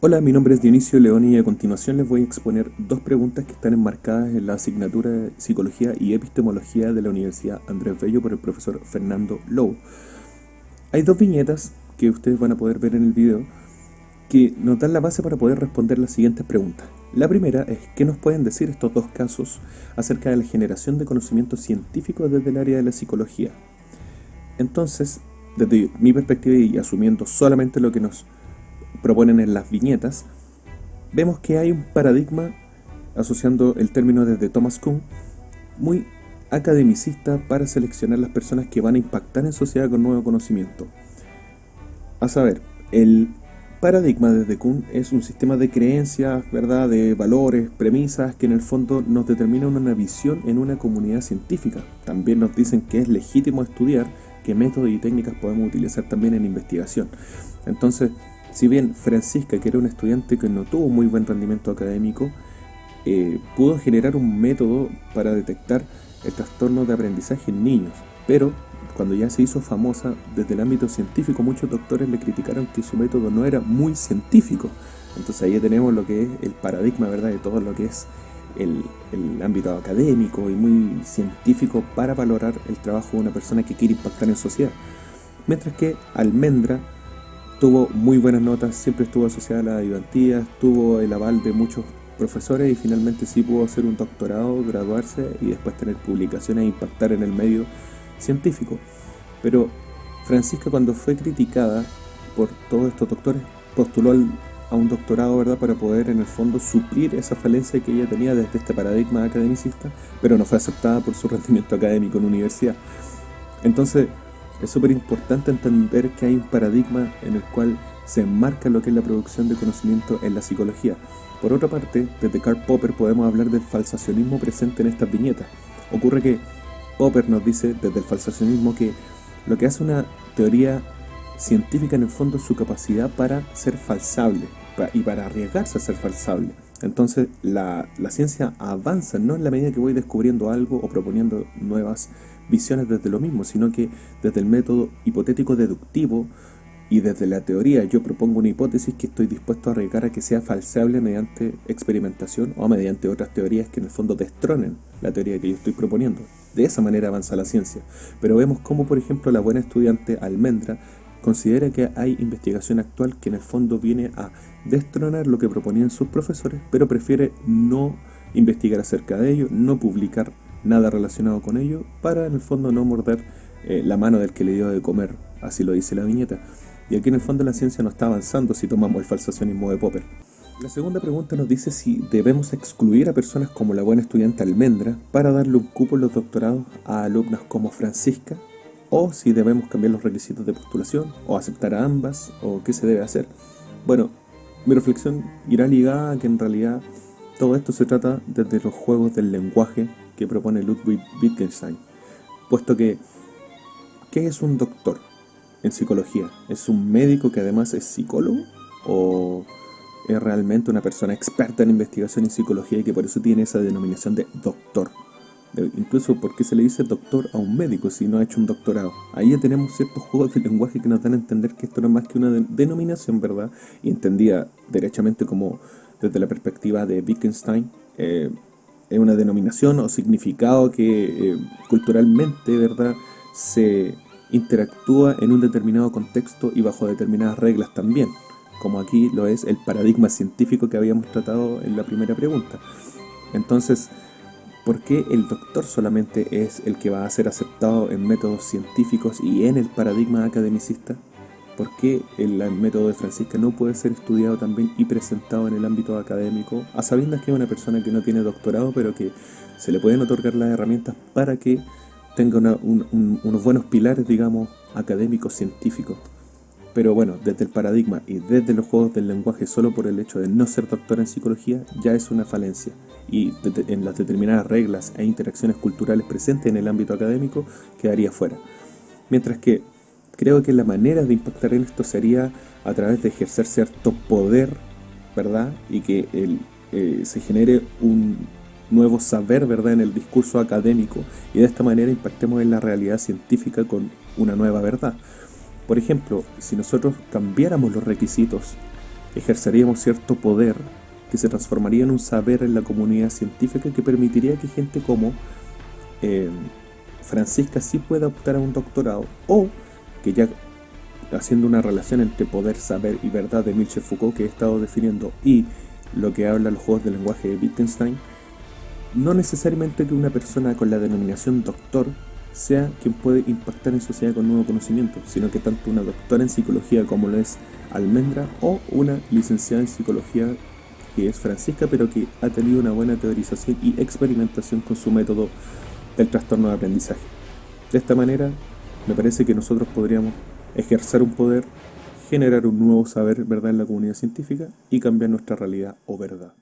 Hola, mi nombre es Dionisio León y a continuación les voy a exponer dos preguntas que están enmarcadas en la asignatura de Psicología y Epistemología de la Universidad Andrés Bello por el profesor Fernando Lobo. Hay dos viñetas que ustedes van a poder ver en el video que nos dan la base para poder responder las siguientes preguntas. La primera es ¿qué nos pueden decir estos dos casos acerca de la generación de conocimientos científicos desde el área de la psicología? Entonces, desde mi perspectiva y asumiendo solamente lo que nos proponen en las viñetas, vemos que hay un paradigma, asociando el término desde Thomas Kuhn, muy academicista para seleccionar las personas que van a impactar en sociedad con nuevo conocimiento. A saber, el paradigma desde Kuhn es un sistema de creencias, ¿verdad?, de valores, premisas que en el fondo nos determinan una visión en una comunidad científica. También nos dicen que es legítimo estudiar, qué métodos y técnicas podemos utilizar también en investigación. Entonces, si bien Francisca, que era una estudiante que no tuvo muy buen rendimiento académico, pudo generar un método para detectar el trastorno de aprendizaje en niños, pero cuando ya se hizo famosa desde el ámbito científico, muchos doctores le criticaron que su método no era muy científico. Entonces ahí tenemos lo que es el paradigma, ¿verdad?, de todo lo que es el ámbito académico y muy científico para valorar el trabajo de una persona que quiere impactar en sociedad. Mientras que Almendra tuvo muy buenas notas, siempre estuvo asociada a la ayudantía, tuvo el aval de muchos profesores y finalmente sí pudo hacer un doctorado, graduarse y después tener publicaciones e impactar en el medio científico. Pero Francisca, cuando fue criticada por todos estos doctores, postuló a un doctorado, ¿verdad?, para poder en el fondo suplir esa falencia que ella tenía desde este paradigma academicista, pero no fue aceptada por su rendimiento académico en la universidad. Entonces, es súper importante entender que hay un paradigma en el cual se enmarca lo que es la producción de conocimiento en la psicología. Por otra parte, desde Karl Popper podemos hablar del falsacionismo presente en estas viñetas. Ocurre que Popper nos dice desde el falsacionismo que lo que hace una teoría científica en el fondo es su capacidad para ser falsable y para arriesgarse a ser falsable. Entonces la ciencia avanza no en la medida que voy descubriendo algo o proponiendo nuevas visiones desde lo mismo, sino que desde el método hipotético deductivo y desde la teoría yo propongo una hipótesis que estoy dispuesto a arriesgar a que sea falsable mediante experimentación o mediante otras teorías que en el fondo destronen la teoría que yo estoy proponiendo. De esa manera avanza la ciencia. Pero vemos cómo, por ejemplo, la buena estudiante Almendra considera que hay investigación actual que en el fondo viene a destronar lo que proponían sus profesores, pero prefiere no investigar acerca de ello, no publicar nada relacionado con ello, para en el fondo no morder la mano del que le dio de comer, así lo dice la viñeta. Y aquí en el fondo la ciencia no está avanzando si tomamos el falsacionismo de Popper. La segunda pregunta nos dice si debemos excluir a personas como la buena estudiante Almendra para darle un cupo en los doctorados a alumnas como Francisca, o si debemos cambiar los requisitos de postulación, o aceptar a ambas, o qué se debe hacer. Bueno, mi reflexión irá ligada a que en realidad todo esto se trata desde los juegos del lenguaje que propone Ludwig Wittgenstein, puesto que ¿qué es un doctor en psicología? ¿Es un médico que además es psicólogo? ¿O es realmente una persona experta en investigación en psicología y que por eso tiene esa denominación de doctor? Incluso, ¿por qué se le dice doctor a un médico si no ha hecho un doctorado? Ahí ya tenemos ciertos juegos de lenguaje que nos dan a entender que esto no es más que una denominación, ¿verdad? Y entendida derechamente como desde la perspectiva de Wittgenstein, es una denominación o significado que culturalmente, ¿verdad?, se interactúa en un determinado contexto y bajo determinadas reglas también, como aquí lo es el paradigma científico que habíamos tratado en la primera pregunta. Entonces, ¿por qué el doctor solamente es el que va a ser aceptado en métodos científicos y en el paradigma academicista? ¿Por qué el método de Francisca no puede ser estudiado también y presentado en el ámbito académico, a sabiendas que es una persona que no tiene doctorado, pero que se le pueden otorgar las herramientas para que tenga unos buenos pilares, digamos, académicos, científicos? Pero bueno, desde el paradigma y desde los juegos del lenguaje, solo por el hecho de no ser doctor en psicología, ya es una falencia. Y en las determinadas reglas e interacciones culturales presentes en el ámbito académico, quedaría fuera. Mientras que creo que la manera de impactar en esto sería a través de ejercer cierto poder, ¿verdad? Y que se genere un nuevo saber, ¿verdad?, en el discurso académico, y de esta manera impactemos en la realidad científica con una nueva verdad. Por ejemplo, si nosotros cambiáramos los requisitos ejerceríamos cierto poder que se transformaría en un saber en la comunidad científica que permitiría que gente como eh, Francisca sí pueda optar a un doctorado, o que ya haciendo una relación entre poder, saber y verdad de Michel Foucault que he estado definiendo y lo que habla los juegos de lenguaje de Wittgenstein, no necesariamente que una persona con la denominación doctor sea quien puede impactar en sociedad con nuevo conocimiento, sino que tanto una doctora en psicología como lo es Almendra, o una licenciada en psicología que es Francisca, pero que ha tenido una buena teorización y experimentación con su método del trastorno de aprendizaje. De esta manera, me parece que nosotros podríamos ejercer un poder, generar un nuevo saber, verdad, en la comunidad científica y cambiar nuestra realidad o verdad.